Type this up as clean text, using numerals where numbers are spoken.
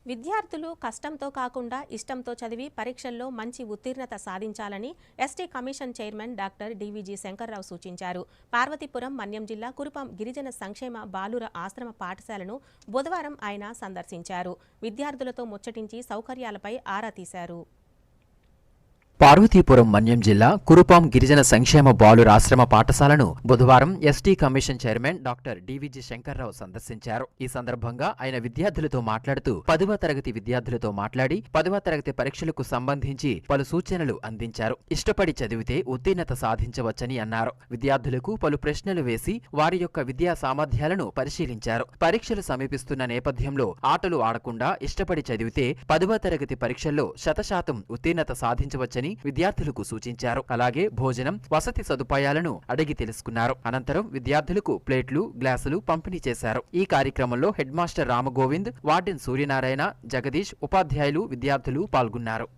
విద్యార్థులు కష్టంతో కాకుండా ఇష్టంతో చదివి పరీక్షల్లో మంచి ఉత్తీర్ణత సాధించాలని ST commission chairman doctor డివిజి Shankarrao సూచించారు. పార్వతీపురం మన్యం జిల్లా కురుపాం గిరిజన సంక్షేమ బాలుర ఆశ్రమ పాఠశాలను బుధవారం ఆయన సందర్శించారు. విద్యార్థులతో ముచ్చటించి సౌకర్యాలపై ఆరా తీశారు. పార్వతీపురం మన్యం జిల్లా కురుపాం గిరిజన సంక్షేమ బాలుర ఆశ్రమ పాఠశాలను బుధవారం ST commission chairman doctor డివిజి Shankarrao సందర్శించారు. ఈ సందర్భంగా ఆయన విద్యార్థులతో మాట్లాడుతూ 10వ తరగతి విద్యార్థులతో మాట్లాడి 10వ తరగతి పరీక్షలకు సంబంధించి పలు సూచనలు అందించారు. ఇష్టపడి చదివితే ఉత్తీర్ణత సాధించవచ్చని అన్నారు. విద్యార్థులకు పలు ప్రశ్నలు వేసి వారి యొక్క విద్యా సామర్థ్యాలను పరిశీలించారు. పరీక్షలు సమీపిస్తున్న నేపథ్యంలో ఆటలు ఆడకుండా ఇష్టపడి చదివితే 10వ తరగతి పరీక్షల్లో 100% ఉత్తీర్ణత సాధించవచ్చని విద్యార్థులకు సూచించారు. అలాగే భోజనం, వసతి సదుపాయాలను అడిగి తెలుసుకున్నారు. అనంతరం విద్యార్థులకు ప్లేట్లు, గ్లాసులు పంపిణీ చేశారు. ఈ కార్యక్రమంలో head master Ramagovind, warden Suryanarayana, Jagadish, ఉపాధ్యాయులు, విద్యార్థులు పాల్గొన్నారు.